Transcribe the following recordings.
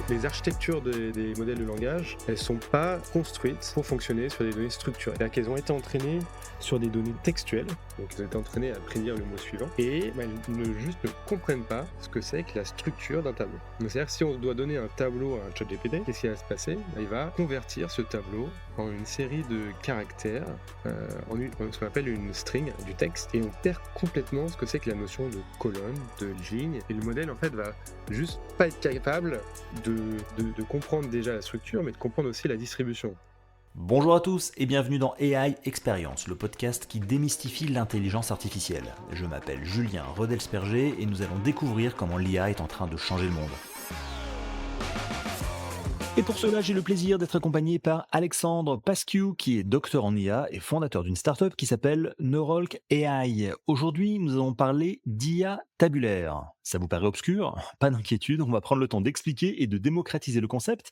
Les architectures des modèles de langage, elles sont pas construites pour fonctionner sur des données structurées. C'est-à-dire qu'elles ont été entraînées sur des données textuelles, donc elles ont été entraînées à prédire le mot suivant, et elles ne comprennent pas ce que c'est que la structure d'un tableau. Donc, c'est-à-dire que si on doit donner un tableau à un ChatGPT, qu'est-ce qui va se passer? Il va convertir ce tableau en une série de caractères, ce qu'on appelle une string, du texte, et on perd complètement ce que c'est que la notion de colonne, de ligne, et le modèle en fait va juste pas être capable de comprendre déjà la structure, mais de comprendre aussi la distribution. Bonjour à tous et bienvenue dans AI Experience, le podcast qui démystifie l'intelligence artificielle. Je m'appelle Julien Redelsperger et nous allons découvrir comment l'IA est en train de changer le monde. Et pour cela, j'ai le plaisir d'être accompagné par Alexandre Pasquiou, qui est docteur en IA et fondateur d'une startup qui s'appelle Neuralk AI. Aujourd'hui, nous allons parler d'IA tabulaire. Ça vous paraît obscur? Pas d'inquiétude, on va prendre le temps d'expliquer et de démocratiser le concept.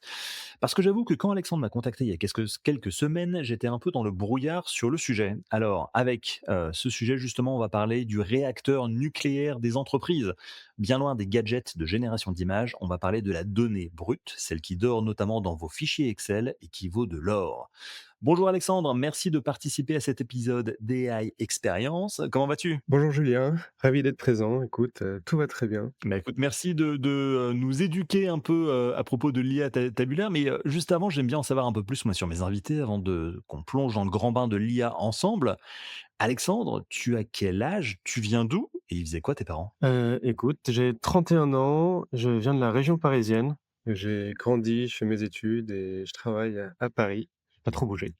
Parce que j'avoue que quand Alexandre m'a contacté il y a quelques semaines, j'étais un peu dans le brouillard sur le sujet. Alors, avec ce sujet, justement, on va parler du réacteur nucléaire des entreprises. Bien loin des gadgets de génération d'images, on va parler de la donnée brute, celle qui dort notamment dans vos fichiers Excel et qui vaut de l'or. Bonjour Alexandre, merci de participer à cet épisode d'AI Experience. Comment vas-tu? Bonjour Julien, ravi d'être présent. Écoute, tout va très bien. Bah écoute, merci de nous éduquer un peu à propos de l'IA tabulaire, mais juste avant, j'aime bien en savoir un peu plus moi sur mes invités avant qu'on plonge dans le grand bain de l'IA ensemble. Alexandre, tu as quel âge? Tu viens d'où? Et ils faisaient quoi tes parents? Écoute, j'ai 31 ans, je viens de la région parisienne. J'ai grandi, je fais mes études et je travaille à Paris. J'ai pas trop bougé.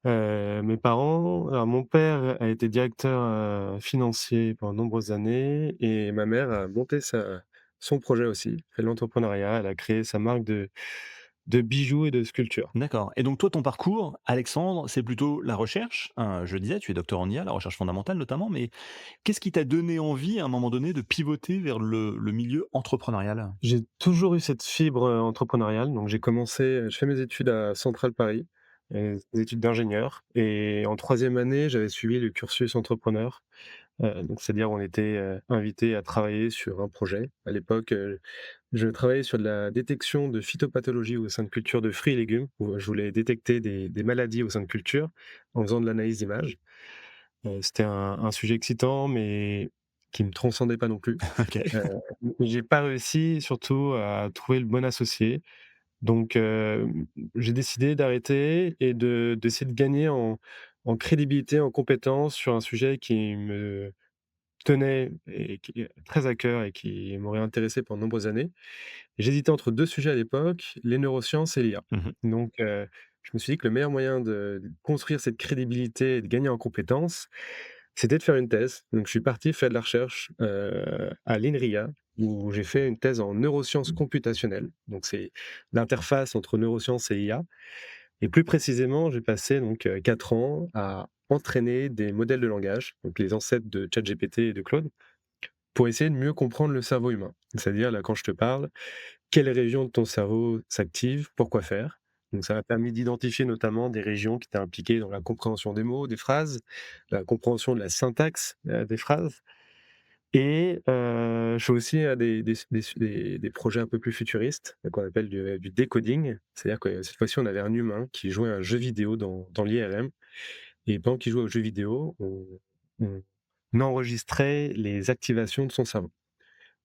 Mes parents, alors mon père a été directeur, financier pendant de nombreuses années et ma mère a monté son projet aussi, fait de l'entrepreneuriat. Elle a créé sa marque de bijoux et de sculptures. D'accord. Et donc toi, ton parcours, Alexandre, c'est plutôt la recherche, hein, je le disais, tu es docteur en IA, la recherche fondamentale notamment, mais qu'est-ce qui t'a donné envie, à un moment donné, de pivoter vers le milieu entrepreneurial? J'ai toujours eu cette fibre, entrepreneuriale, donc j'ai commencé, je fais mes études à Centrale Paris, des études d'ingénieur et en troisième année, j'avais suivi le cursus entrepreneur. Donc c'est-à-dire on était, invités à travailler sur un projet. À l'époque, je travaillais sur de la détection de phytopathologies au sein de cultures de fruits et légumes, où je voulais détecter des maladies au sein de cultures en faisant de l'analyse d'images. C'était un sujet excitant, mais qui me transcendait pas non plus. OK. Heu, j'ai pas réussi surtout à trouver le bon associé. Donc j'ai décidé d'arrêter et d'essayer de gagner en crédibilité, en compétences sur un sujet qui me tenait et qui est très à cœur et qui m'aurait intéressé pendant de nombreuses années. J'hésitais entre 2 sujets à l'époque, les neurosciences et l'IA. Mmh. Donc je me suis dit que le meilleur moyen de construire cette crédibilité et de gagner en compétences, c'était de faire une thèse. Donc je suis parti faire de la recherche, à l'INRIA, où j'ai fait une thèse en neurosciences computationnelles. Donc c'est l'interface entre neurosciences et IA. Et plus précisément, j'ai passé donc 4 ans à entraîner des modèles de langage, donc les ancêtres de ChatGPT et de Claude, pour essayer de mieux comprendre le cerveau humain. C'est-à-dire, là, quand je te parle, quelles régions de ton cerveau s'activent, pourquoi faire. Donc ça m'a permis d'identifier notamment des régions qui étaient impliquées dans la compréhension des mots, des phrases, la compréhension de la syntaxe, des phrases. Et je fais aussi, des projets un peu plus futuristes, qu'on appelle du decoding. C'est-à-dire que cette fois-ci, on avait un humain qui jouait à un jeu vidéo dans l'IRM et pendant qu'il jouait au jeu vidéo, on enregistrait les activations de son cerveau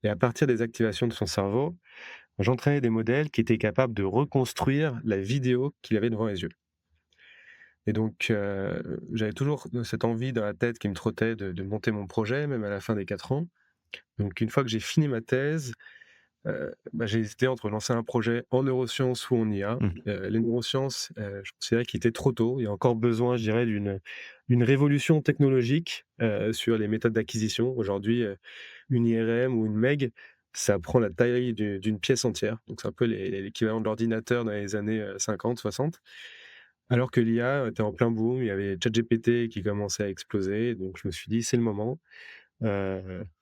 et à partir des activations de son cerveau, j'entraînais des modèles qui étaient capables de reconstruire la vidéo qu'il avait devant les yeux. Et donc j'avais toujours, cette envie dans la tête qui me trottait de monter mon projet, même à la fin des 4 ans. Donc une fois que j'ai fini ma thèse, j'ai hésité entre lancer un projet en neurosciences ou en IA. Mmh. Les neurosciences, je considérais qu'il était trop tôt. Il y a encore besoin, je dirais, d'une révolution technologique, sur les méthodes d'acquisition. Aujourd'hui, une IRM ou une MEG, ça prend la taille d'une pièce entière. Donc c'est un peu l'équivalent de l'ordinateur dans les années, 50-60. Alors que l'IA était en plein boom, il y avait ChatGPT qui commençait à exploser. Donc je me suis dit: «C'est le moment».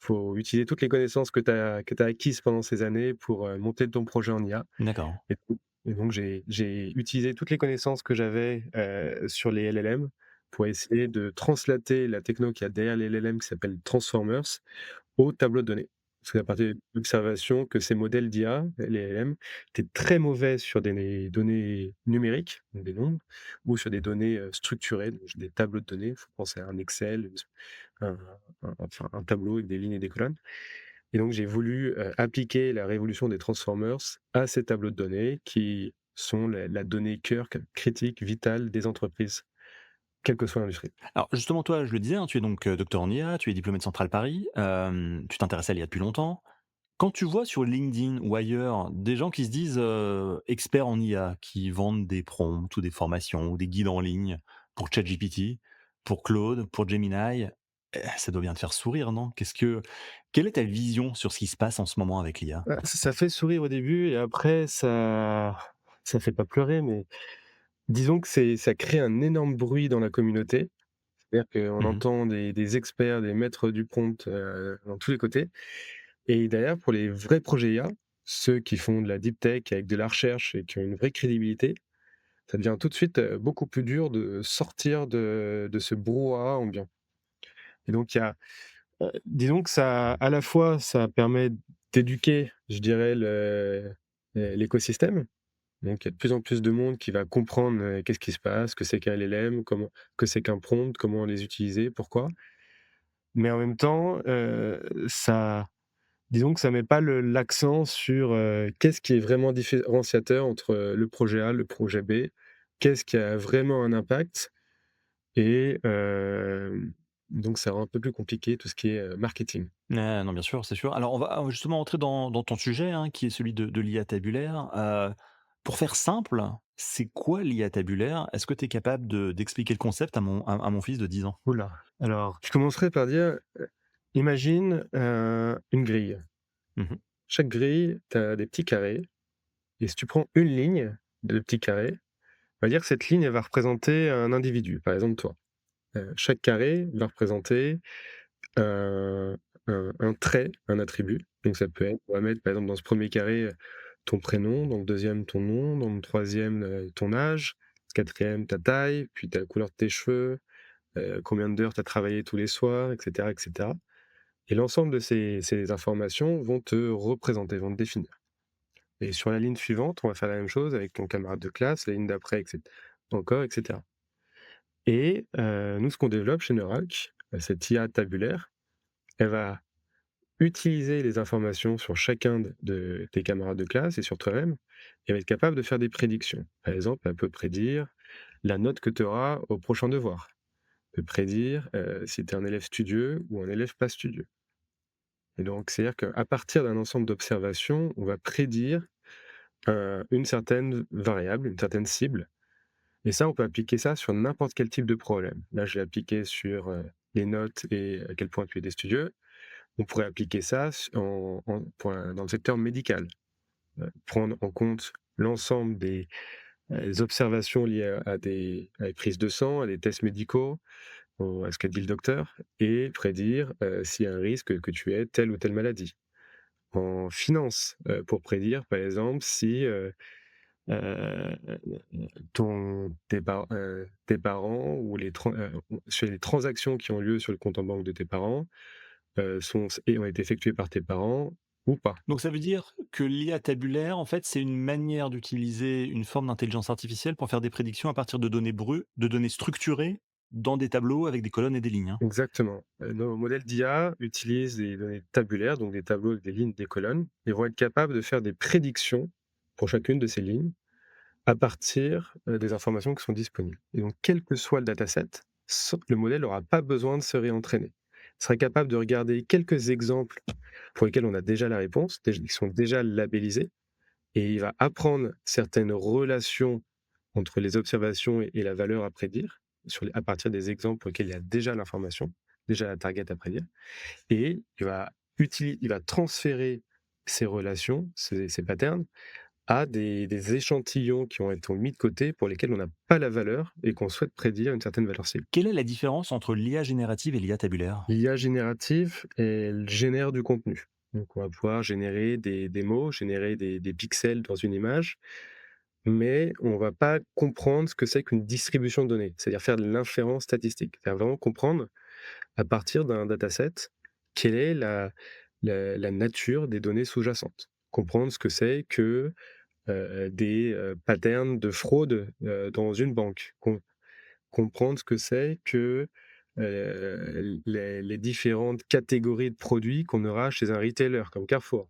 Faut utiliser toutes les connaissances que tu as acquises pendant ces années pour, monter ton projet en IA. D'accord. Et et donc j'ai utilisé toutes les connaissances que j'avais, sur les LLM pour essayer de translater la techno qu'il y a derrière les LLM qui s'appelle Transformers au tableau de données. C'est à partir d'observations que ces modèles d'IA, les LLM, étaient très mauvais sur des données numériques, donc des nombres, ou sur des données, structurées, donc des tableaux de données. Il faut penser à un Excel, un enfin un tableau avec des lignes et des colonnes. Et donc j'ai voulu, appliquer la révolution des transformers à ces tableaux de données qui sont la donnée cœur critique, vitale des entreprises, quelle que soit l'industrie. Alors justement, toi, je le disais, hein, tu es donc docteur en IA, tu es diplômé de Centrale Paris, tu t'intéresses à l'IA depuis longtemps. Quand tu vois sur LinkedIn ou ailleurs des gens qui se disent experts en IA, qui vendent des prompts ou des formations ou des guides en ligne pour ChatGPT, pour Claude, pour Gemini, ça doit bien te faire sourire, non? Quelle est ta vision sur ce qui se passe en ce moment avec l'IA? Bah, ça fait sourire au début et après ça fait pas pleurer, mais disons que ça crée un énorme bruit dans la communauté. C'est-à-dire qu'on Mmh. entend des experts, des maîtres du prompt, dans tous les côtés et derrière pour les vrais projets IA, ceux qui font de la deep tech avec de la recherche et qui ont une vraie crédibilité, ça devient tout de suite, beaucoup plus dur de sortir de ce brouhaha ambiant et donc il y a, disons que ça à la fois, ça permet d'éduquer, je dirais, l'écosystème. Donc il y a de plus en plus de monde qui va comprendre, qu'est-ce qui se passe, que c'est qu'un LLM, comment que c'est qu'un prompt, comment les utiliser, pourquoi. Mais en même temps, ça disons que ça met pas l'accent sur, qu'est-ce qui est vraiment différenciateur entre, le projet A, le projet B? Qu'est-ce qui a vraiment un impact? Et donc ça rend un peu plus compliqué tout ce qui est, marketing. Non, bien sûr, c'est sûr. Alors on va justement entrer dans ton sujet, hein, qui est celui de l'IA tabulaire. Pour faire simple, c'est quoi l'IA tabulaire? Est-ce que tu es capable d'expliquer le concept à mon fils de 10 ans? Ouh là! Alors, je commencerai par dire, imagine, une grille. Mmh. Chaque grille, tu as des petits carrés et si tu prends une ligne de petits carrés, on va dire que cette ligne, elle va représenter un individu, par exemple toi. Chaque carré va représenter un un trait, un attribut. Donc ça peut être on va mettre par exemple dans ce premier carré, ton prénom, dans le deuxième ton nom, dans le troisième ton âge, quatrième ta taille, puis ta couleur de tes cheveux, combien d'heures tu as travaillé tous les soirs, et cetera, et cetera. Et l'ensemble de ces informations vont te représenter, vont te définir. Et sur la ligne suivante, on va faire la même chose avec ton camarade de classe, la ligne d'après, encore, et cetera. Et nous, ce qu'on développe chez Neuralk, cette IA tabulaire, elle va utiliser les informations sur chacun de tes camarades de classe et sur toi-même, et elle va être capable de faire des prédictions. Par exemple, elle peut prédire la note que tu auras au prochain devoir. Elle peut prédire, si tu es un élève studieux ou un élève pas studieux. Et donc, c'est-à-dire qu'à partir d'un ensemble d'observations, on va prédire, une certaine variable, une certaine cible. Et ça, on peut appliquer ça sur n'importe quel type de problème. Là, je l'ai appliqué sur, les notes et à quel point tu étais studieux. On pourrait appliquer ça dans le secteur médical, prendre en compte l'ensemble des observations liées à des prises de sang, à des tests médicaux, à ce qu'a dit le docteur et prédire, s'il y a un risque que tu aies telle ou telle maladie. En finance, pour prédire, par exemple, si, Heu, tes parents ou sur les transactions qui ont lieu sur le compte en banque de tes parents, ont été effectuées par tes parents ou pas. Donc ça veut dire que l'IA tabulaire, en fait, c'est une manière d'utiliser une forme d'intelligence artificielle pour faire des prédictions à partir de données brutes, de données structurées dans des tableaux avec des colonnes et des lignes, hein? Exactement. Nos modèles d'IA utilisent des données tabulaires, donc des tableaux avec des lignes, des colonnes, et vont être capables de faire des prédictions pour chacune de ces lignes à partir, des informations qui sont disponibles. Et donc quel que soit le dataset, le modèle n'aura pas besoin de se réentraîner. Il sera capable de regarder quelques exemples pour lesquels on a déjà la réponse, qui sont déjà labellisés, et il va apprendre certaines relations entre les observations et la valeur à prédire, à partir des exemples pour lesquels il y a déjà l'information, déjà la target à prédire, et il va transférer ces relations, ces patterns, à des échantillons qui ont été mis de côté pour lesquels on n'a pas la valeur et qu'on souhaite prédire une certaine valeur cible. Quelle est la différence entre l'IA générative et l'IA tabulaire? L'IA générative, elle génère du contenu. Donc on va pouvoir générer des mots, générer des pixels dans une image, mais on va pas comprendre ce que c'est qu'une distribution de données, c'est-à-dire faire de l'inférence statistique. C'est-à-dire vraiment comprendre, à partir d'un dataset, quelle est la nature des données sous-jacentes. Comprendre ce que c'est que des patterns de fraude dans une banque. Comprendre ce que c'est que les différentes catégories de produits qu'on aura chez un retailer comme Carrefour.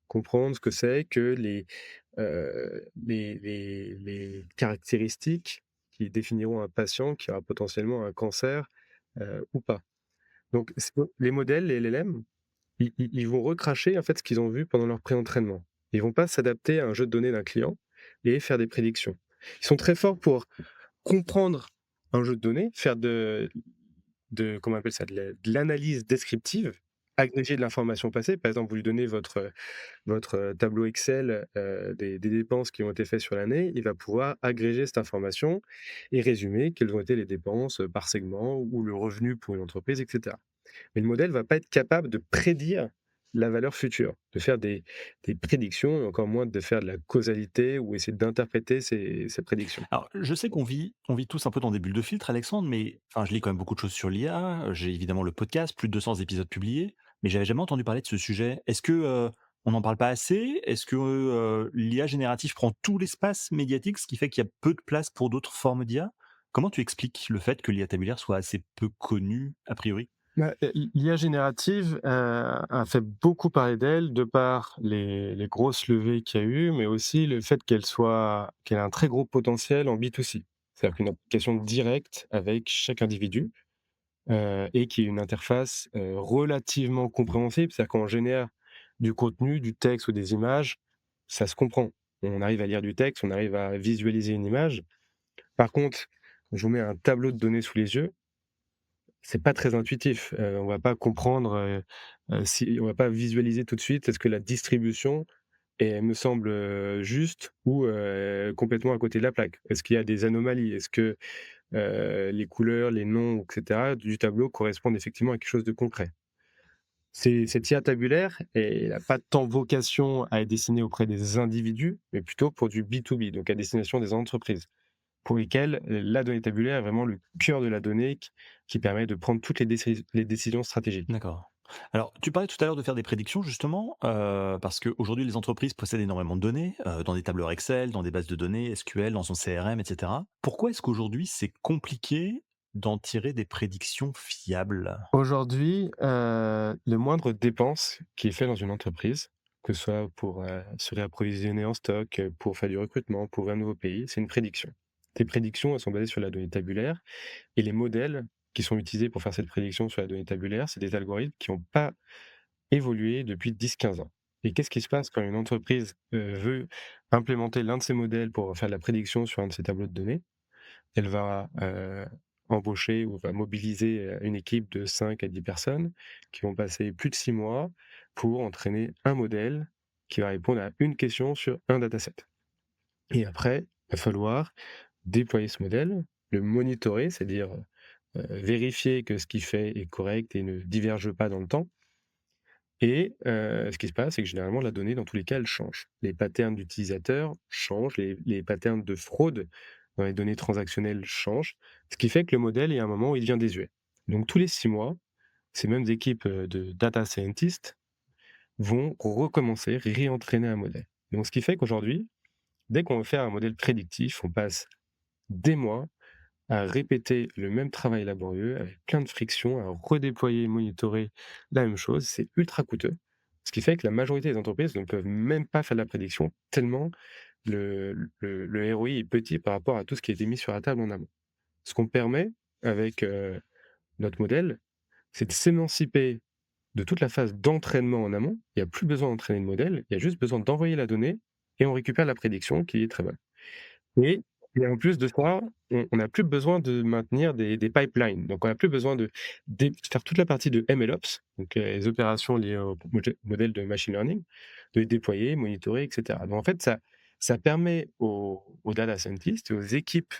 Comprendre ce que c'est que les caractéristiques qui définiront un patient qui aura potentiellement un cancer ou pas. Donc les modèles, les LLM, ils vont recracher en fait ce qu'ils ont vu pendant leur pré-entraînement. Ils vont pas s'adapter à un jeu de données d'un client et faire des prédictions. Ils sont très forts pour comprendre un jeu de données, faire comment on appelle ça? De l'analyse descriptive, agréger de l'information passée. Par exemple, vous lui donnez votre tableau Excel, des dépenses qui ont été faites sur l'année, il va pouvoir agréger cette information et résumer quelles ont été les dépenses, par segment ou le revenu pour une entreprise et cetera. Mais le modèle va pas être capable de prédire la valeur future, de faire des prédictions et encore moins de faire de la causalité ou essayer d'interpréter ces prédictions. Alors, je sais qu'on vit tous un peu dans des bulles de filtre, Alexandre, mais enfin, je lis quand même beaucoup de choses sur l'IA. J'ai évidemment le podcast, plus de 200 épisodes publiés, mais j'avais jamais entendu parler de ce sujet. Est-ce que on n'en parle pas assez? Est-ce que l'IA générative prend tout l'espace médiatique, ce qui fait qu'il y a peu de place pour d'autres formes d'IA? Comment tu expliques le fait que l'IA tabulaire soit assez peu connue a priori? Bah, l'IA générative, a fait beaucoup parler d'elle de par les grosses levées qu'il y a eu, mais aussi le fait qu'elle a un très gros potentiel en B2C. C'est-à-dire qu'une application directe avec chaque individu, et qui est une interface, relativement compréhensible. C'est-à-dire qu'on génère du contenu, du texte ou des images, ça se comprend. On arrive à lire du texte, on arrive à visualiser une image. Par contre, je vous mets un tableau de données sous les yeux, c'est pas très intuitif. On va pas comprendre, si on va pas visualiser tout de suite, est-ce que la distribution me semble, juste ou complètement à côté de la plaque? Est-ce qu'il y a des anomalies? Est-ce que, les couleurs, les noms et cetera du tableau correspondent effectivement à quelque chose de concret? Cette IA tabulaire, elle a pas tant vocation à être destinée auprès des individus, mais plutôt pour du B2B, donc à destination des entreprises pour lesquels la donnée tabulaire est vraiment le cœur de la donnée qui permet de prendre toutes les décisions stratégiques. D'accord. Alors, tu parlais tout à l'heure de faire des prédictions justement, parce qu'aujourd'hui les entreprises possèdent énormément de données, dans des tableurs Excel, dans des bases de données SQL, dans son CRM et cetera. Pourquoi est-ce qu'aujourd'hui c'est compliqué d'en tirer des prédictions fiables? Aujourd'hui, le moindre dépense qui est fait dans une entreprise, que ce soit pour, se réapprovisionner en stock, pour faire du recrutement, pour ouvrir un nouveau pays, c'est une prédiction. Ces prédictions, elles sont basées sur la donnée tabulaire et les modèles qui sont utilisés pour faire cette prédiction sur la donnée tabulaire, c'est des algorithmes qui ont pas évolué depuis 10-15 ans. Et qu'est-ce qui se passe quand une entreprise, veut implémenter l'un de ces modèles pour faire de la prédiction sur un de ces tableaux de données? Elle va, embaucher ou va mobiliser, une équipe de 5 à 10 personnes qui vont passer plus de 6 mois pour entraîner un modèle qui va répondre à une question sur un dataset. Et après, il va falloir déployer ce modèle, le monitorer, c'est-à-dire, vérifier que ce qu'il fait est correct et ne diverge pas dans le temps. Et ce qui se passe, c'est que généralement la donnée dans tous les cas, elle change. Les patterns d'utilisateurs changent, les patterns de fraude dans les données transactionnelles changent, ce qui fait que le modèle, il y a un moment où il devient désuet. Donc tous les 6 mois, ces mêmes équipes, de data scientists vont recommencer, réentraîner un modèle. Donc ce qui fait qu'aujourd'hui, dès qu'on veut faire un modèle prédictif, on passe des mois à répéter le même travail laborieux avec plein de frictions, à redéployer, monitorer la même chose. C'est ultra coûteux. Ce qui fait que la majorité des entreprises ne peuvent même pas faire de la prédiction tellement le ROI est petit par rapport à tout ce qui a été mis sur la table en amont. Ce qu'on permet avec notre modèle, c'est de s'émanciper de toute la phase d'entraînement en amont. Il n'y a plus besoin d'entraîner le modèle, il y a juste besoin d'envoyer la donnée et on récupère la prédiction qui est très bonne. Et et en plus de ça, on n'a plus besoin de maintenir des pipelines. Donc on n'a plus besoin de faire toute la partie de MLOps, donc les opérations liées au modèle de machine learning, de les déployer, monitorer et cetera. Donc en fait, ça permet aux data scientists et aux équipes,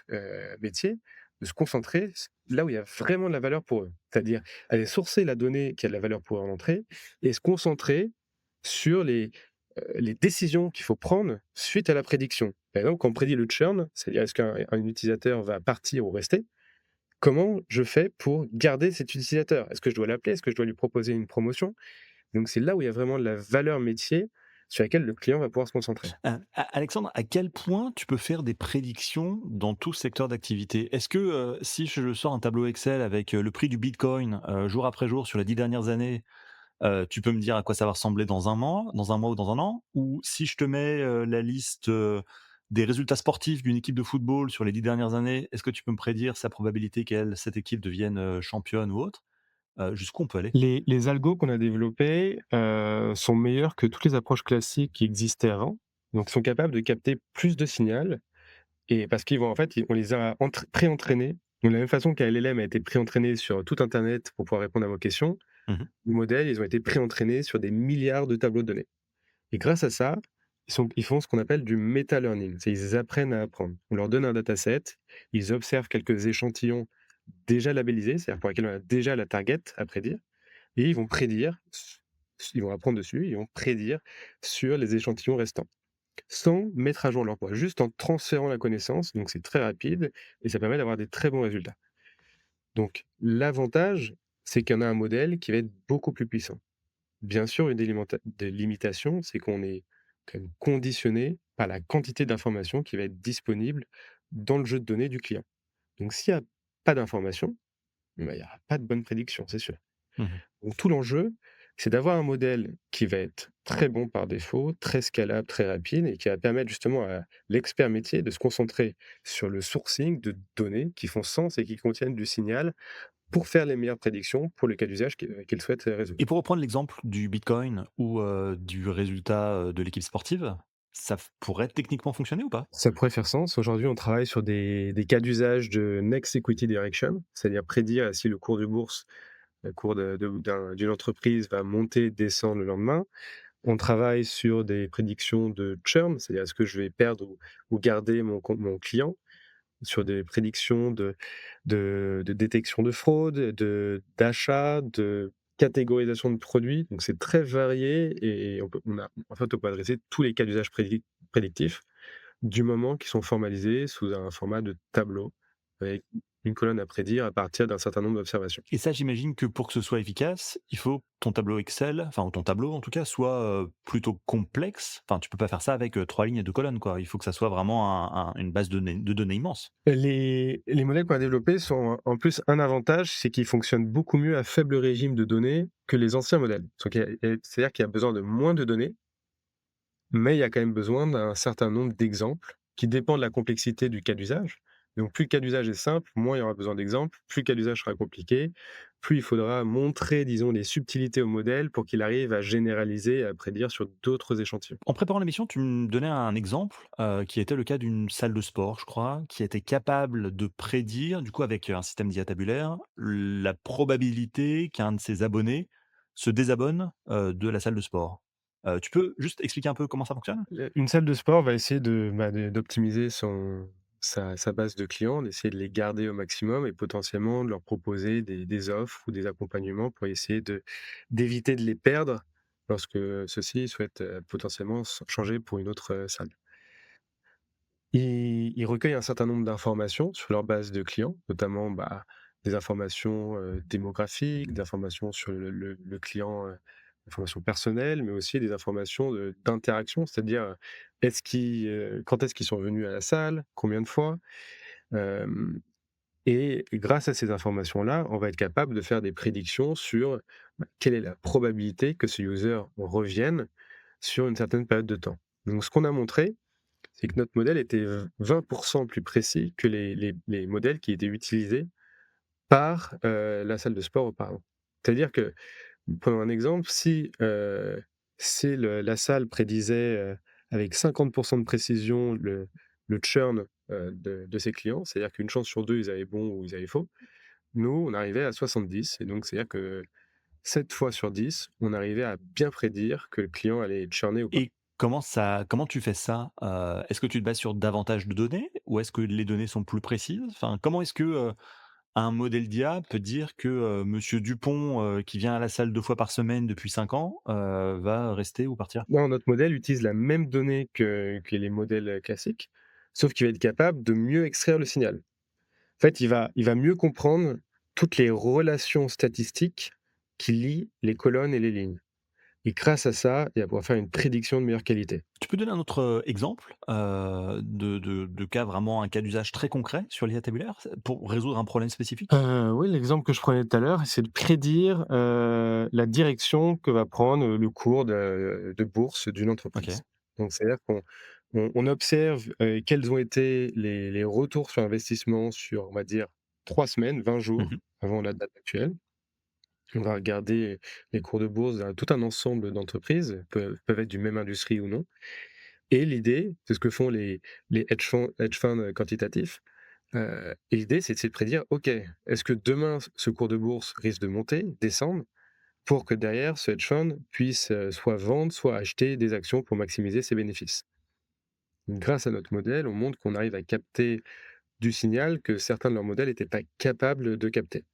métiers de se concentrer là où il y a vraiment de la valeur pour eux. C'est-à-dire aller sourcer la donnée qui a de la valeur pour eux en entrée et se concentrer sur les décisions qu'il faut prendre suite à la prédiction. Par exemple, quand on prédit le churn, c'est-à-dire est-ce qu'un utilisateur va partir ou rester, comment je fais pour garder cet utilisateur? Est-ce que je dois l'appeler? Est-ce que je dois lui proposer une promotion? Donc c'est là où il y a vraiment la valeur métier sur laquelle le client va pouvoir se concentrer. Alexandre, à quel point tu peux faire des prédictions dans tout secteur d'activité? Est-ce que, si je sors un tableau Excel avec, le prix du bitcoin, jour après jour sur les 10 dernières années, tu peux me dire à quoi ça va ressembler dans un mois ou dans un an? Ou si je te mets, la liste, des résultats sportifs d'une équipe de football sur les 10 dernières années, est-ce que tu peux me prédire sa probabilité qu'elle cette équipe devienne, championne ou autre? Jusqu'où on peut aller? Les algos qu'on a développés, sont meilleurs que toutes les approches classiques qui existaient avant. Donc ils sont capables de capter plus de signal et parce qu'ils vont en fait, on les a pré-entraînés. De la même façon qu'un LLM a été pré-entraîné sur tout internet pour pouvoir répondre à vos questions, Mmh. les modèles, ils ont été pré-entraînés sur des milliards de tableaux de données et grâce à ça, ils font ce qu'on appelle du meta-learning. C'est ils apprennent à apprendre. On leur donne un dataset, ils observent quelques échantillons déjà labellisés, c'est-à-dire pour lesquels on a déjà la target à prédire et ils vont prédire, ils vont apprendre dessus, ils vont prédire sur les échantillons restants, sans mettre à jour leur poids, juste en transférant la connaissance, donc c'est très rapide et ça permet d'avoir des très bons résultats. Donc l'avantage, c'est qu'il y en a un modèle qui va être beaucoup plus puissant. Bien sûr, une des limitations, c'est qu'on est quand même conditionné par la quantité d'informations qui va être disponible dans le jeu de données du client. Donc s'il y a pas d'informations, bah, il y aura pas de bonne prédiction, c'est sûr. Mmh. Donc tout l'enjeu, c'est d'avoir un modèle qui va être très bon par défaut, très scalable, très rapide et qui va permettre justement à l'expert métier de se concentrer sur le sourcing de données qui font sens et qui contiennent du signal pour faire les meilleures prédictions pour le cas d'usage qu'il souhaite résoudre. Et pour reprendre l'exemple du bitcoin ou, du résultat, de l'équipe sportive, ça pourrait techniquement fonctionner ou pas? Ça pourrait faire sens. Aujourd'hui, on travaille sur des cas d'usage de Next Equity Direction, c'est-à-dire prédire si le cours de bourse, le cours d'une entreprise va monter, descendre le lendemain. On travaille sur des prédictions de churn, c'est-à-dire est-ce que je vais perdre ou garder mon client, sur des prédictions de détection de fraude, d'achat, de catégorisation de produits. Donc c'est très varié et en fait, on peut adresser tous les cas d'usage prédictifs du moment qu'ils sont formalisés sous un format de tableau avec une colonne à prédire à partir d'un certain nombre d'observations. Et ça, j'imagine que pour que ce soit efficace, il faut que ton tableau Excel, enfin ou ton tableau en tout cas, soit, plutôt complexe. Enfin, tu peux pas faire ça avec, 3 lignes et 2 colonnes, quoi. Il faut que ça soit vraiment une base de données immense. Les modèles qu'on a développés sont en plus un avantage, c'est qu'ils fonctionnent beaucoup mieux à faible régime de données que les anciens modèles. Donc c'est-à-dire qu'il y a besoin de moins de données, mais il y a quand même besoin d'un certain nombre d'exemples qui dépendent de la complexité du cas d'usage. Donc plus le cas d'usage est simple, moins il y aura besoin d'exemples, plus le cas d'usage sera compliqué, plus il faudra montrer, disons, des subtilités au modèle pour qu'il arrive à généraliser et à prédire sur d'autres échantillons. En préparant l'émission, tu me donnais un exemple, qui était le cas d'une salle de sport, je crois, qui était capable de prédire, du coup avec, un système d'IA tabulaire, la probabilité qu'un de ses abonnés se désabonne, de la salle de sport. Tu peux juste expliquer un peu comment ça fonctionne? Une salle de sport va essayer d'optimiser sa base de clients, d'essayer de les garder au maximum et potentiellement de leur proposer des offres ou des accompagnements pour essayer d'éviter de les perdre lorsque ceux-ci souhaitent, potentiellement changer pour une autre, salle. Ils recueillent un certain nombre d'informations sur leur base de clients, notamment, bah, des informations, démographiques, des informations sur le client, informations personnelles, mais aussi des informations d'interaction, c'est-à-dire, quand est-ce qu'ils sont venus à la salle, combien de fois? Hem et grâce à ces informations-là, on va être capable de faire des prédictions sur, bah, quelle est la probabilité que ce user revienne sur une certaine période de temps. Donc ce qu'on a montré, c'est que notre modèle était 20 plus précis que les modèles qui étaient utilisés par, la salle de sport auparavant. C'est-à-dire que, prenons un exemple, si la salle prédisait, avec 50 de précision le churn, de ses clients, c'est-à-dire qu'une chance sur 2 ils avaient bon ou ils avaient faux. Nous, on arrivait à 70 et donc c'est-à-dire que 7 fois sur 10, on arrivait à bien prédire que le client allait churner ou pas. Et comment tu fais ça? Est-ce que tu te bases sur davantage de données ou est-ce que les données sont plus précises? Enfin, comment est-ce que, un modèle d'IA peut dire que, monsieur Dupont, qui vient à la salle 2 fois par semaine depuis 5 ans, va rester ou partir? Non, notre modèle utilise la même donnée que les modèles, classiques, sauf qu'il va être capable de mieux extraire le signal. En fait, il va mieux comprendre toutes les relations statistiques qui lient les colonnes et les lignes. et grâce à ça, il va pouvoir faire une prédiction de meilleure qualité. Tu peux donner un autre, exemple, de cas vraiment un cas d'usage très concret sur l'IA tabulaire, pour résoudre un problème spécifique? Oui, l'exemple que je prenais tout à l'heure, c'est de prédire, la direction que va prendre le cours de bourse d'une entreprise. OK. Donc c'est-à-dire qu'on observe, quels ont été les retours sur investissement sur, on va dire, 3 semaines, 20 jours Mmh. avant la date actuelle. On va regarder les cours de bourse d'un tout un ensemble d'entreprises, peuvent être du même industrie ou non. Et l'idée, c'est ce que font les hedge funds quantitatifs, et l'idée, c'est de prédire: «OK, est-ce que demain, ce cours de bourse risque de monter, descendre?» pour que derrière, ce hedge fund puisse, soit vendre, soit acheter des actions pour maximiser ses bénéfices. Grâce à notre modèle, on montre qu'on arrive à capter du signal que certains de leurs modèles n'étaient pas capables de capter.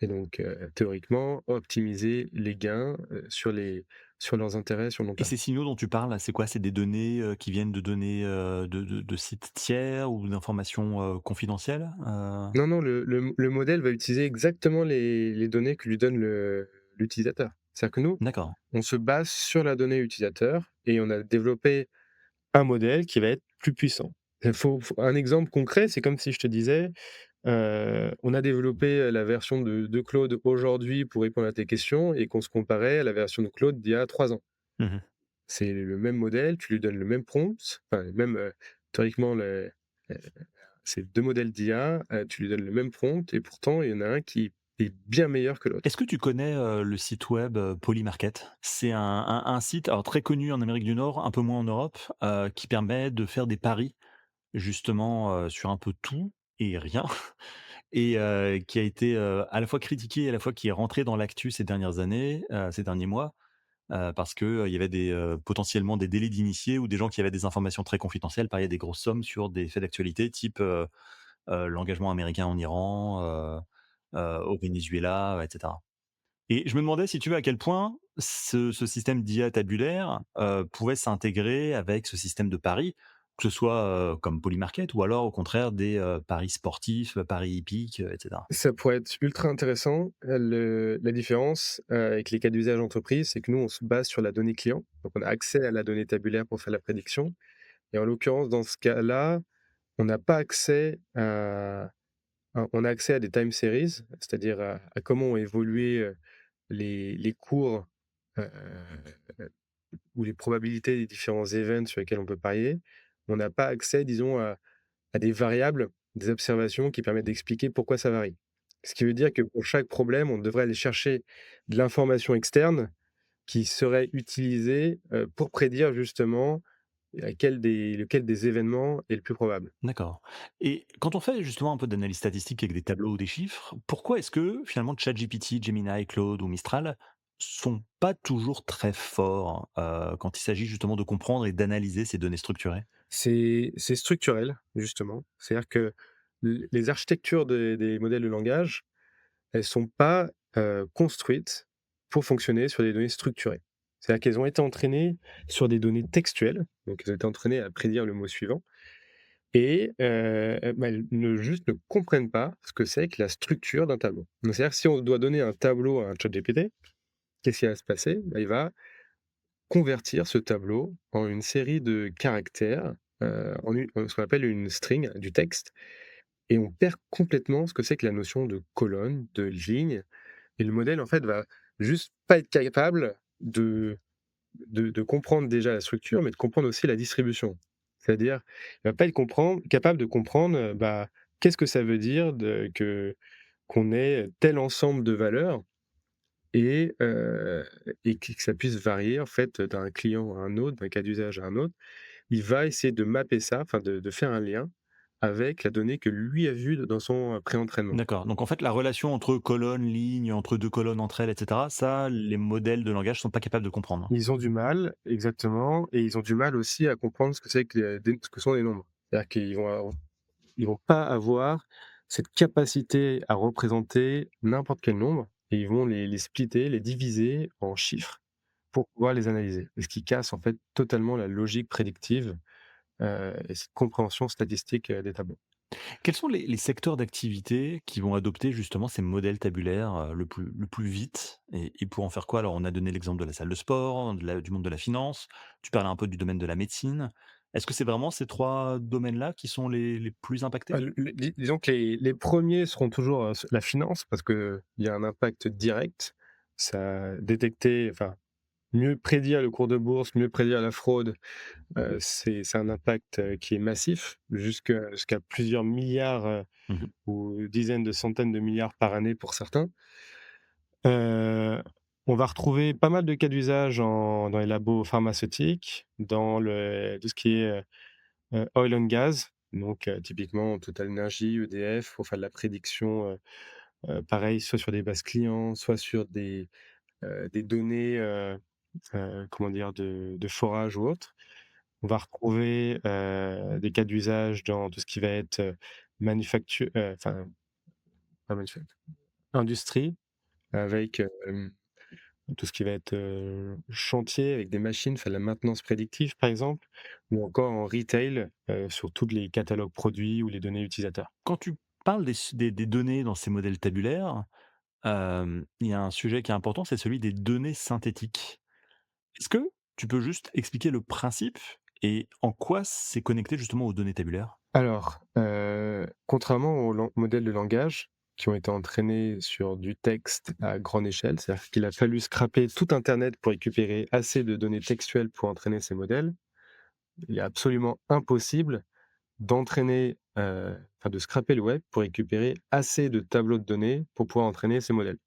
Et donc, théoriquement, optimiser les gains, sur leurs intérêts sur le long Et terme. ces signaux dont tu parles là, c'est quoi? C'est des données, qui viennent de données, de sites tiers ou d'informations, confidentielles? Non, non, le modèle va utiliser exactement les données que lui donne l'utilisateur. C'est-à-dire que nous, D'accord. on se base sur la donnée utilisateur et on a développé un modèle qui va être plus puissant. Il faut un exemple concret, c'est comme si je te disais, on a développé la version de Claude aujourd'hui pour répondre à tes questions et qu'on se comparait à la version de Claude d'il y a 3 ans. Mmh. C'est le même modèle, tu lui donnes le même prompt, enfin même, théoriquement heu, c'est 2 modèles d'IA, tu lui donnes le même prompt et pourtant il y en a un qui est bien meilleur que Est-ce l'autre. que tu connais, le site web, Polymarket? C'est un site, alors très connu en Amérique du Nord, un peu moins en Europe, qui permet de faire des paris justement, sur un peu tout et rien et qui a été, à la fois critiqué et à la fois qui est rentré dans l'actu ces dernières années, ces derniers mois, parce que, il y avait des, potentiellement des délits d'initiés ou des gens qui avaient des informations très confidentielles, pariaient des grosses sommes sur des faits d'actualité type, l'engagement américain en Iran, au Venezuela, et cetera. Et je me demandais, si tu veux, à quel point ce système d'IA tabulaire, pouvait s'intégrer avec ce système de paris, que ce soit, comme Polymarket ou alors au contraire des, paris sportifs, paris hippiques, et cetera? Ça pourrait être ultra intéressant. La différence, avec les cas d'usage entreprise, c'est que nous, on se base sur la donnée client. Donc on a accès à la donnée tabulaire pour faire la prédiction et en l'occurrence, dans ce cas-là, on n'a pas accès on a accès à des time series, c'est-à-dire à comment ont évolué, les cours, heu, ou les probabilités des différents events sur lesquels on peut parier. On n'a pas accès, disons, à des variables, des observations qui permettent d'expliquer pourquoi ça varie. Ce qui veut dire que pour chaque problème, on devrait aller chercher de l'information externe qui serait utilisée, pour prédire justement lequel des événements est le plus probable. D'accord. Et quand on fait justement un peu d'analyse statistique avec des tableaux ou des chiffres, pourquoi est-ce que finalement ChatGPT, Gemini, Claude ou Mistral sont pas toujours très forts, quand il s'agit justement de comprendre et d'analyser ces données structurées? C'est structurel, justement. C'est-à-dire que les architectures des modèles de langage, elles sont pas, construites pour fonctionner sur des données structurées. C'est-à-dire qu'elles ont été entraînées sur des données textuelles, donc elles ont été entraînées à prédire le mot suivant et bah, elles ne comprennent pas ce que c'est que la structure d'un tableau. Donc c'est-à-dire que si on doit donner un tableau à un ChatGPT, qu'est-ce qui va se passer? Bah, il va convertir ce tableau en une série de caractères, ce qu'on appelle une string, du texte et on perd complètement ce que c'est que la notion de colonne, de ligne et le modèle, en fait, va juste pas être capable de comprendre déjà la structure, mais de comprendre aussi la distribution. C'est-à-dire, il va pas être capable de comprendre, bah, qu'est-ce que ça veut dire qu'on ait tel ensemble de valeurs et que ça puisse varier, en fait, d'un client à un autre, d'un cas d'usage à un autre. Il va essayer de mapper ça, enfin de faire un lien avec la donnée que lui a vue dans son, pré-entraînement. D'accord, donc en fait la relation entre colonnes, lignes, entre 2 colonnes entre elles, et cetera, ça, les modèles de langage sont pas capables de comprendre? Ils ont du mal, exactement et ils ont du mal aussi à comprendre ce que c'est que ce que sont les nombres. C'est-à-dire ils vont pas avoir cette capacité à représenter n'importe quel nombre et ils vont les splitter, les diviser en chiffres pour pouvoir les analyser. Et ce qui casse en fait totalement la logique prédictive, et cette compréhension statistique, des tableaux. Quels sont les secteurs d'activité qui vont adopter justement ces modèles tabulaires, le plus vite et pour en faire quoi? Alors on a donné l'exemple de la salle de sport, du monde de la finance, tu parlais un peu du domaine de la médecine. Est-ce que c'est vraiment ces 3 domaines-là qui sont les plus impactés? Le disons que les 1 seront toujours, la finance parce qu'il y a un impact direct. Ça détecter enfin, mieux prédire le cours de bourse, mieux prédire la fraude, c'est un impact, qui est massif, jusqu'à plusieurs milliards, Mmh. ou dizaines de centaines de milliards par année pour certains. Heu, on va retrouver pas mal de cas d'usage dans les labos pharmaceutiques, dans tout ce qui est, oil and gas, donc typiquement TotalEnergies, EDF, pour faire de la prédiction, pareil, soit sur des bases clients, soit sur des données, comment dire? De forage ou autre. On va retrouver, des cas d'usage dans tout ce qui va être, enfin, pas manufacture, industrie, avec, tout ce qui va être, chantier avec des machines, faire de la maintenance prédictive, par exemple, ou encore en retail, sur tous les catalogues produits ou les données utilisateurs. Quand tu parles des données dans ces modèles tabulaires, il y a un sujet qui est important, c'est celui des données synthétiques. Est-ce que tu peux juste expliquer le principe et en quoi c'est connecté justement aux données tabulaires? Alors, contrairement aux modèles de langage qui ont été entraînés sur du texte à grande échelle, c'est-à-dire qu'il a fallu scraper tout internet pour récupérer assez de données textuelles pour entraîner ces modèles, il est absolument impossible d'entraîner, enfin de scraper le web pour récupérer assez de tableaux de données pour pouvoir entraîner ces modèles.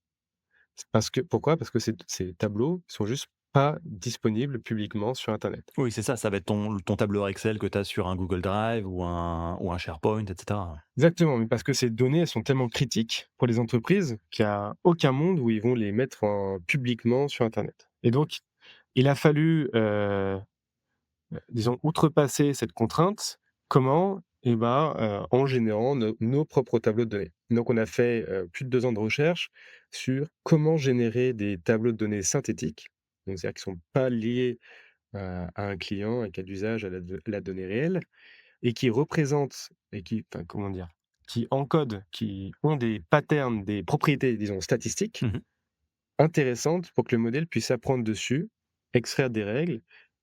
C'est parce que pourquoi? Parce que ces tableaux sont juste pas disponibles publiquement sur internet. Oui, c'est ça, ça va être ton tableur Excel que tu as sur un Google Drive ou un SharePoint et cetera. Exactement, mais parce que ces données, elles sont tellement critiques pour les entreprises qu'il y a aucun monde où ils vont les mettre publiquement sur internet. Et donc, il a fallu, disons, outrepasser cette contrainte. Comment? Eh ben, en générant nos propres tableaux de données. Donc on a fait, plus de 2 ans de recherche sur comment générer des tableaux de données synthétiques, donc c'est-à-dire qui ne sont pas liés, à un client, un cas d'usage, à la donnée réelle, et qui représentent et qui, enfin, comment dire? Qui encodent, qui ont des patterns, des propriétés, disons, statistiques Mmh. intéressantes pour que le modèle puisse apprendre dessus, extraire des règles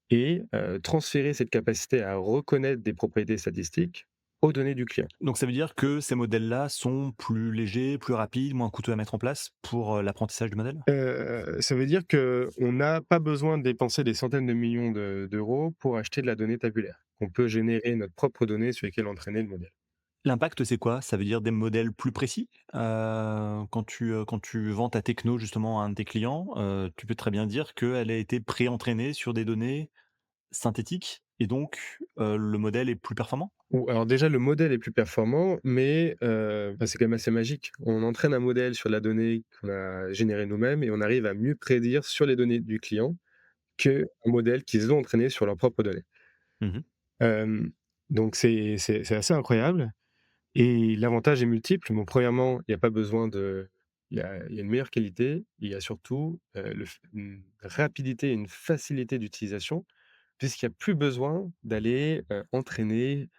et transférer cette capacité à reconnaître des propriétés statistiques aux données du client. Donc ça veut dire que ces modèles-là sont plus légers, plus rapides, moins coûteux à mettre en place pour, l'apprentissage du modèle? Ça veut dire qu'on n'a pas besoin de dépenser des centaines de millions d'euros pour acheter de la donnée tabulaire. On peut générer notre propre donnée sur lesquelles entraîner le modèle. L'impact, c'est quoi? Ça veut dire des modèles plus précis? Quand tu vends ta techno justement à un de tes clients, tu peux très bien dire qu'elle a été pré-entraînée sur des données synthétiques et donc, le modèle est plus performant? Ou alors déjà le modèle est plus performant, mais bah, c'est quand même assez magique. On entraîne un modèle sur la donnée qu'on a générée nous-mêmes et on arrive à mieux prédire sur les données du client qu'un modèle qu'ils ont entraîné sur leurs propres données. Mmh. Hem, donc c'est assez incroyable et l'avantage est multiple. Bon, premièrement, il y a pas besoin de il y a une meilleure qualité. Il y a surtout, une rapidité et une facilité d'utilisation puisqu'il y a plus besoin d'aller, entraîner,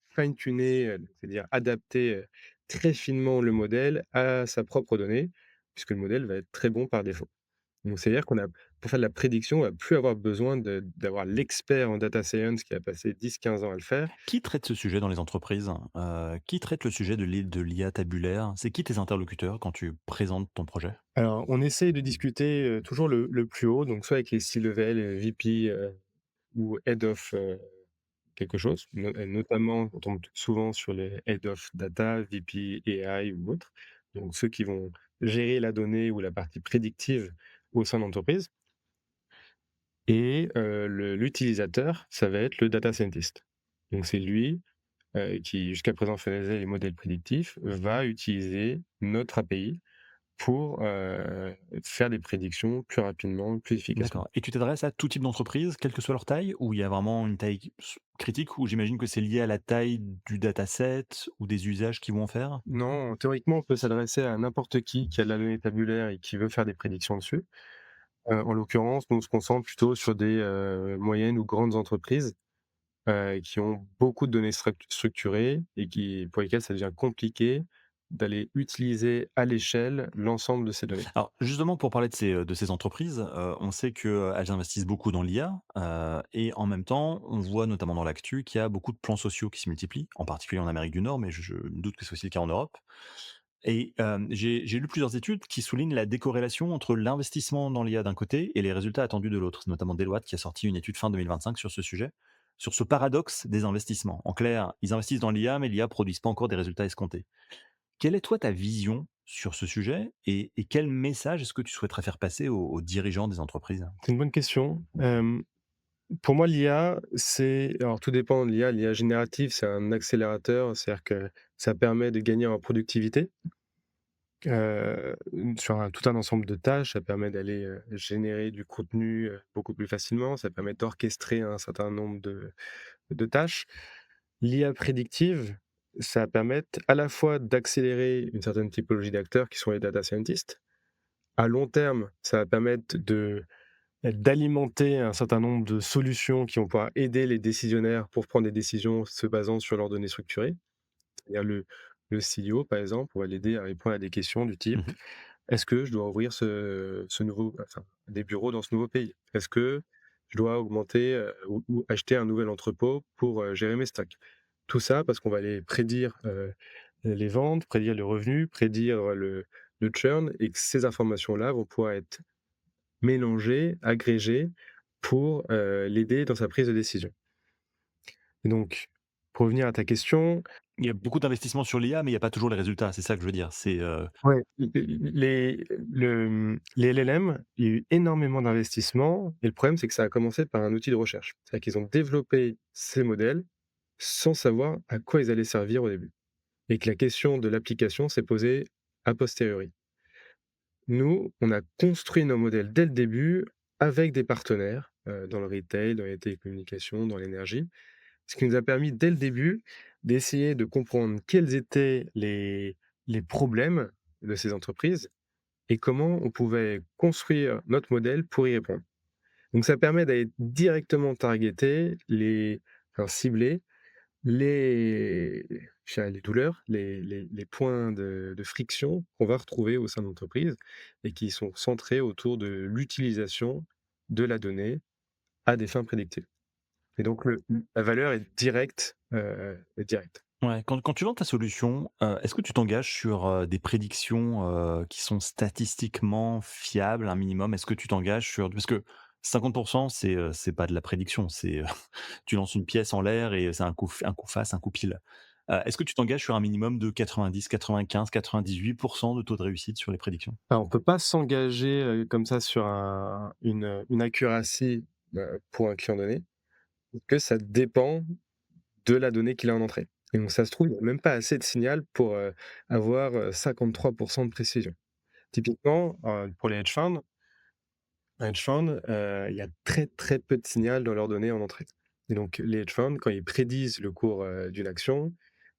fine-tuner, c'est-à-dire adapter, très finement le modèle à sa propre donnée, puisque le modèle va être très bon par défaut. Donc c'est-à-dire qu'on a pour faire de la prédiction, on va plus avoir besoin d'avoir l'expert en data science qui a passé 10-15 ans à le faire. Qui traite ce sujet dans les entreprises? Qui traite le sujet de l'IA tabulaire? C'est qui tes interlocuteurs quand tu présentes ton projet? Alors on essaye de discuter, toujours le plus haut, donc soit avec les C-level, VP, ou head of, quelque chose. Notamment, on tombe souvent sur les head of data, VP AI ou autres, donc ceux qui vont gérer la donnée ou la partie prédictive au sein de l'entreprise. Et l'utilisateur, ça va être le data scientist. Donc c'est lui, qui jusqu'à présent faisait les modèles prédictifs, va utiliser notre API pour, faire des prédictions plus rapidement, plus efficacement. D'accord et tu t'adresses à tout type d'entreprise, quelle que soit leur taille? Ou il y a vraiment une taille critique où j'imagine que c'est lié à la taille du dataset ou des usages qu'ils vont en faire? Non, théoriquement, on peut s'adresser à n'importe qui a de la donnée tabulaire et qui veut faire des prédictions dessus. En l'occurrence, nous, on se concentre plutôt sur des, moyennes ou grandes entreprises, qui ont beaucoup de données structurées et pour lesquelles ça devient compliqué d'aller utiliser à l'échelle l'ensemble de ces données. Alors justement pour parler de ces entreprises, on sait qu'elles investissent beaucoup dans l'IA, et en même temps, on voit notamment dans l'actu qu'il y a beaucoup de plans sociaux qui se multiplient, en particulier en Amérique du Nord, mais je me doute que c'est aussi le cas en Europe. Et j'ai lu plusieurs études qui soulignent la décorrélation entre l'investissement dans l'IA d'un côté et les résultats attendus de l'autre. C'est notamment Deloitte qui a sorti une étude fin 2025 sur ce sujet, sur ce paradoxe des investissements. En clair, ils investissent dans l'IA, mais l'IA ne produise pas encore des résultats escomptés. Quelle est toi ta vision sur ce sujet et quel message est-ce que tu souhaiterais faire passer aux dirigeants des entreprises? C'est une bonne question. Pour moi, l'IA, alors tout dépend de l'IA. L'IA générative, c'est un accélérateur, c'est-à-dire que ça permet de gagner en productivité, sur tout un ensemble de tâches. Ça permet d'aller, générer du contenu, beaucoup plus facilement. Ça permet d'orchestrer un certain nombre de tâches. L'IA prédictive, ça va permettre à la fois d'accélérer une certaine typologie d'acteurs qui sont les data scientists. À long terme, ça va permettre d'alimenter un certain nombre de solutions qui vont pouvoir aider les décisionnaires pour prendre des décisions se basant sur leurs données structurées. C'est-à-dire le CEO, par exemple, on va l'aider à répondre à des questions du type: Mmh. «Est-ce que je dois ouvrir des bureaux dans ce nouveau pays? Est-ce que je dois augmenter, ou acheter un nouvel entrepôt pour, gérer mes stocks?» Tout ça parce qu'on va aller prédire, les ventes, prédire les revenus, prédire, le churn, et que ces informations-là vont pouvoir être mélangées, agrégées pour, l'aider dans sa prise de décision. Et donc, pour revenir à ta question, Il y a beaucoup d'investissements sur l'IA, mais il y a pas toujours les résultats, c'est ça que je veux dire. ouais, les LLM, il y a eu énormément d'investissements, et le problème, c'est que ça a commencé par un outil de recherche. C'est-à-dire qu'ils ont développé ces modèles sans savoir à quoi ils allaient servir au début, et que la question de l'application s'est posée a posteriori. Nous, on a construit nos modèles dès le début avec des partenaires, dans le retail, dans les télécommunications, dans l'énergie. Ce qui nous a permis dès le début d'essayer de comprendre quels étaient les problèmes de ces entreprises et comment on pouvait construire notre modèle pour y répondre. Donc ça permet d'aller directement targeter cibler les les douleurs, les points de friction qu'on va retrouver au sein de l'entreprise et qui sont centrés autour de l'utilisation de la donnée à des fins prédictives. Et donc la valeur est directe. Ouais, quand tu vends ta solution, est-ce que tu t'engages sur, des prédictions, qui sont statistiquement fiables, un minimum? Est-ce que tu t'engages sur parce que 50 c'est pas de la prédiction, tu lances une pièce en l'air et c'est un coup face, un coup pile. Est-ce que tu t'engages sur un minimum de 90-95-98 de taux de réussite sur les prédictions? Alors on peut pas s'engager, comme ça sur une accuracy, pour un client donné, que ça dépend de la donnée qu'il a en entrée. Et donc ça se trouve, il y a même pas assez de signal pour, avoir, 53 de précision. Typiquement, pour les hedge funds, il y a très, très peu de signal dans leurs données en entrée. Et donc les hedge funds, quand ils prédisent le cours, d'une action,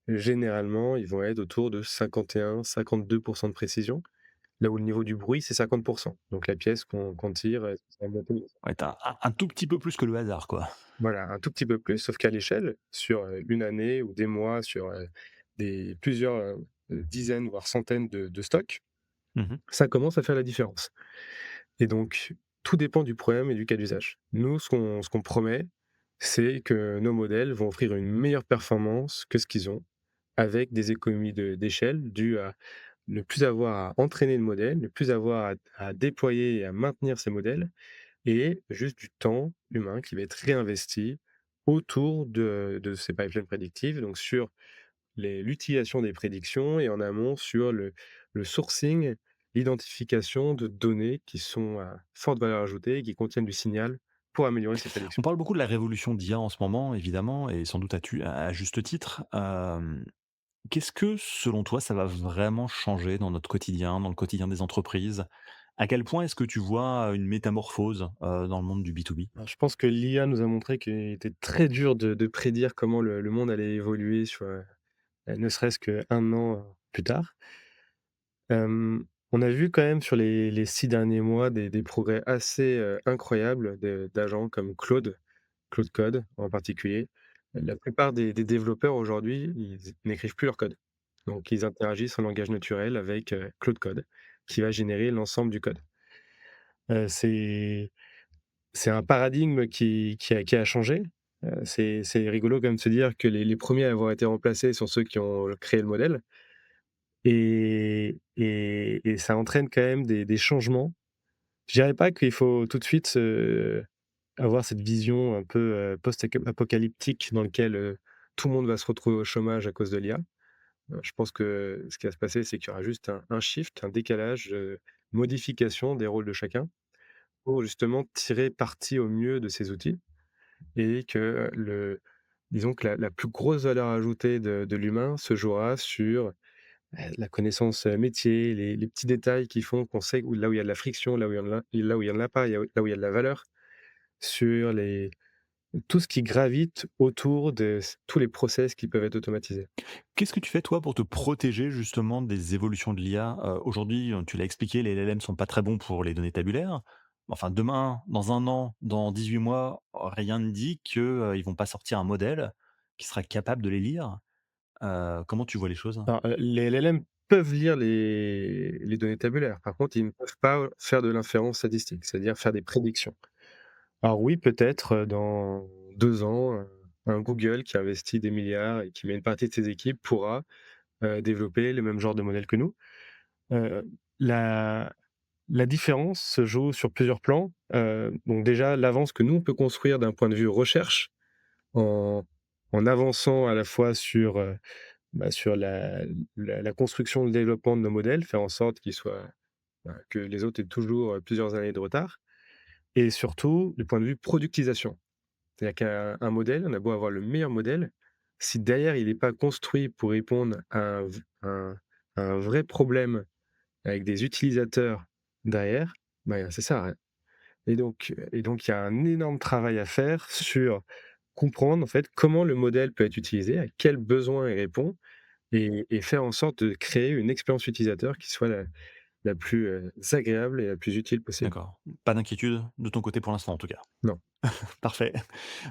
généralement, ils vont être autour de 51-52 de précision, là où le niveau du bruit, c'est 50. Donc la pièce qu'on tire, ça va monter. Ouais, tu un tout petit peu plus que le hasard, quoi. Voilà, un tout petit peu plus, sauf qu'à l'échelle, sur, 1 année ou des mois, sur, des plusieurs, dizaines, voire centaines de stocks, Mmh. ça commence à faire la différence. Et donc tout dépend du problème et du cas d'usage. Nous, ce qu'on promet, c'est que nos modèles vont offrir une meilleure performance que ce qu'ils ont, avec des économies d'échelle dues à ne plus avoir à entraîner le modèle, ne plus avoir à déployer et à maintenir ces modèles, et juste du temps humain qui va être réinvesti autour de ces pipelines prédictives, donc sur l'utilisation des prédictions, et en amont sur le sourcing, l'identification de données qui sont à forte valeur ajoutée et qui contiennent du signal pour améliorer ces On prédictions. parle beaucoup de la révolution d'IA en ce moment, évidemment, et sans doute à juste titre. Qu'est-ce que, selon toi, ça va vraiment changer dans notre quotidien, dans le quotidien des entreprises? À quel point est-ce que tu vois une métamorphose, dans le monde du B2B? Alors je pense que l'IA nous a montré qu'il était très dur de prédire comment le monde allait évoluer sur, ne serait-ce qu'1 an, plus tard. On a vu quand même sur les 6 derniers mois des progrès assez, incroyables d'agents comme Claude Code en particulier. La plupart des développeurs aujourd'hui, ils n'écrivent plus leur code. Donc ils interagissent en langage naturel avec, Claude Code, qui va générer l'ensemble du code. C'est un paradigme qui a changé. C'est rigolo quand même de se dire que les premiers à avoir été remplacés sont ceux qui ont créé le modèle et ça entraîne quand même des changements. Je dirais pas qu'il faut tout de suite avoir cette vision un peu, post-apocalyptique dans lequel, tout le monde va se retrouver au chômage à cause de l'IA. Je pense que ce qui va se passer, c'est qu'il y aura juste un shift, un décalage, modification des rôles de chacun pour justement tirer parti au mieux de ces outils et que disons que la plus grosse valeur ajoutée de l'humain se jouera sur, la connaissance, métier, les petits détails qui font qu'on sait là où il y a de la friction, là où il y en a pas, là où il y a de la valeur, sur tout ce qui gravite autour de tous les process qui peuvent être automatisés. Qu'est-ce que tu fais toi pour te protéger justement des évolutions de l'IA? Aujourd'hui, tu l'as expliqué, les LLM sont pas très bons pour les données tabulaires. Enfin demain, dans 1 an, dans 18 mois, rien ne dit que, ils vont pas sortir un modèle qui sera capable de les lire. Comment tu vois les choses? Alors, les LLM peuvent lire les données tabulaires. Par contre, ils ne peuvent pas faire de l'inférence statistique, c'est-à-dire faire des prédictions. Alors oui, peut-être, dans 2 ans, un Google qui investit des milliards et qui met une partie de ses équipes pourra, développer le même genre de modèle que nous. Heu, la la différence se joue sur plusieurs plans. Donc déjà, l'avance que nous, on peut construire d'un point de vue recherche en avançant à la fois sur, sur la construction, le développement de nos modèles, faire en sorte que les autres aient toujours, plusieurs années de retard et surtout, du point de vue productisation. C'est-à-dire qu'un modèle, on a beau avoir le meilleur modèle, si derrière il n'est pas construit pour répondre à un vrai problème avec des utilisateurs derrière, bah, ça sert à rien. Et donc il y a un énorme travail à faire sur comprendre, en fait, comment le modèle peut être utilisé, à quels besoins il répond et faire en sorte de créer une expérience utilisateur qui soit la plus, agréable et la plus utile possible. D'accord. Pas d'inquiétude de ton côté pour l'instant en tout cas. Non. Parfait.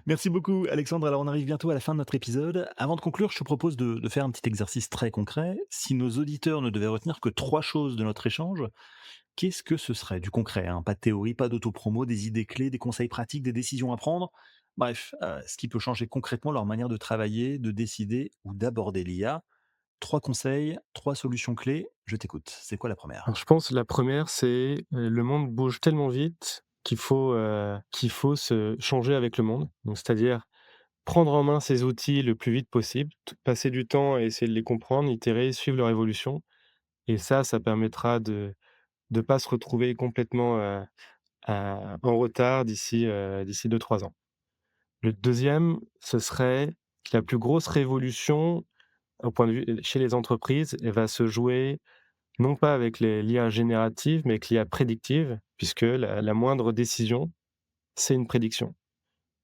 Merci beaucoup Alexandre. Alors on arrive bientôt à la fin de notre épisode. Avant de conclure, je te propose de faire un petit exercice très concret. Si nos auditeurs ne devaient retenir que 3 choses de notre échange, qu'est-ce que ce serait? Du concret, hein, pas de théorie, pas d'autopromo, des idées clés, des conseils pratiques, des décisions à prendre. Bref, ce qui peut changer concrètement leur manière de travailler, de décider ou d'aborder l'IA. 3 conseils, 3 solutions clés, je t'écoute. C'est quoi la Alors première? je pense la première c'est, le monde bouge tellement vite qu'il faut se changer avec le monde. Donc c'est-à-dire prendre en main ces outils le plus vite possible, passer du temps à essayer de les comprendre, itérer, suivre leur évolution et ça permettra de pas se retrouver complètement, en retard d'ici 2-3 ans. Le deuxième, ce serait que la plus grosse révolution au point de vue chez les entreprises, elle va se jouer non pas avec l'IA générative, mais avec l'IA prédictive, puisque la moindre décision, c'est une prédiction.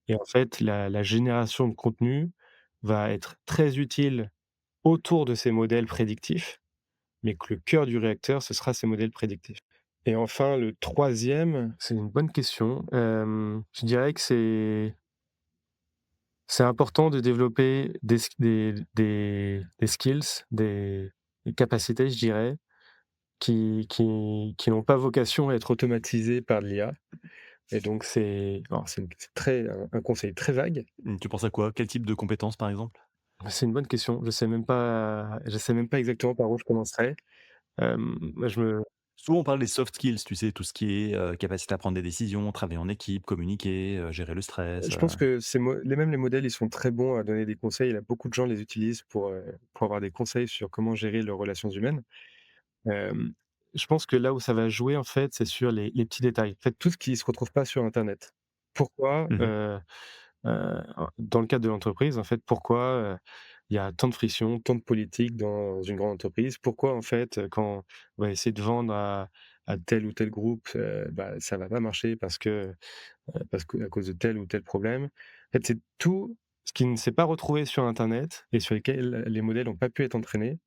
Et en fait, la génération de contenu va être très utile autour de ces modèles prédictifs, mais que le cœur du réacteur, ce sera ces modèles prédictifs. Et enfin, le troisième, c'est une bonne question. Je dirais que c'est important de développer des skills, des capacités, je dirais, qui n'ont pas vocation à être automatisées par l'IA. Et donc c'est très un conseil très vague. Tu penses à quoi? Quel type de compétences par exemple? C'est une bonne question. Je sais même pas exactement par où je commencerais. Moi je me Souvent, on parle des soft skills, tu sais, tout ce qui est, capacité à prendre des décisions, travailler en équipe, communiquer, gérer le stress, je pense que les modèles, ils sont très bons à donner des conseils. Il y a beaucoup de gens les utilisent pour avoir des conseils sur comment gérer leurs relations humaines. Hem, je pense que là où ça va jouer, en fait, c'est sur les petits détails. En fait, tout ce qui se retrouve pas sur internet. Pourquoi, Mmh. dans le cadre de l'entreprise, en fait, pourquoi, il y a tant de friction, tant de politique dans une grande entreprise? Pourquoi, en fait, quand on va essayer de vendre à tel ou tel groupe, bah, ça va pas marcher parce que à cause de tel ou tel problème? En fait, c'est tout ce qui ne s'est pas retrouvé sur internet et sur lesquels les modèles n'ont pas pu être entraînés.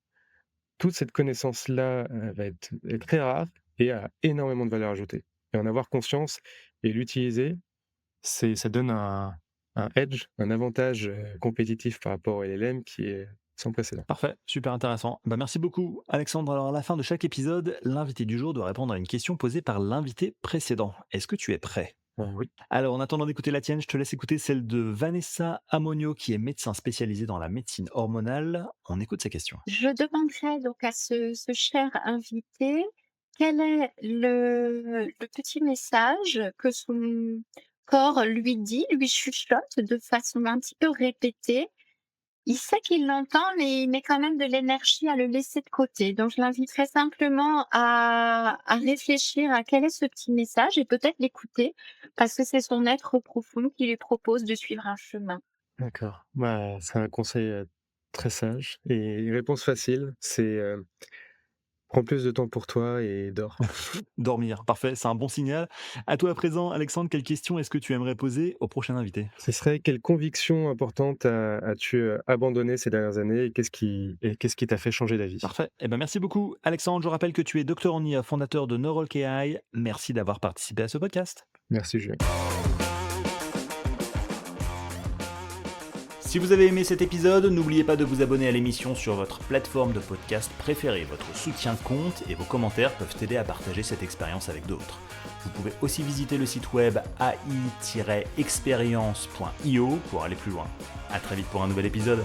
Toute cette connaissance-là, va être est très rare et a énormément de valeur ajoutée et en avoir conscience et l'utiliser, ça donne un edge, un avantage, compétitif par rapport au LLM qui est sans précédent. Parfait, super intéressant. Bah, merci beaucoup, Alexandre. Alors, à la fin de chaque épisode, l'invité du jour doit répondre à une question posée par l'invité précédent. Est-ce que tu es prêt? Oui. Alors, en attendant d'écouter la tienne, je te laisse écouter celle de Vanessa Amonio, qui est médecin spécialisé dans la médecine hormonale. On écoute sa question. Je demanderais donc à ce cher invité, quel est le petit message que son corps lui dit, lui chuchote de façon un petit peu répétée. Il sait qu'il l'entend, mais il met quand même de l'énergie à le laisser de côté. Donc je l'inviterais simplement à réfléchir à quel est ce petit message et peut-être l'écouter, parce que c'est son être profond qui lui propose de suivre un chemin. D'accord. Bah, c'est un conseil, très sage et une réponse facile, c'est, prends plus de temps pour toi et dors. Dormir, parfait, c'est un bon signal. À toi à présent, Alexandre, quelle question est-ce que tu aimerais poser au prochain invité? Ce serait quelle conviction importante as-tu, abandonné ces dernières années et qu'est-ce qui t'a fait changer d'avis? Parfait. Eh ben, merci beaucoup, Alexandre. Je rappelle que tu es docteur en IA, fondateur de Neuralk AI. Merci d'avoir participé à ce podcast. Merci Julien. Si vous avez aimé cet épisode, n'oubliez pas de vous abonner à l'émission sur votre plateforme de podcast préférée. Votre soutien compte et vos commentaires peuvent aider à partager cette expérience avec d'autres. Vous pouvez aussi visiter le site web ai-experience.io pour aller plus loin. À très vite pour un nouvel épisode.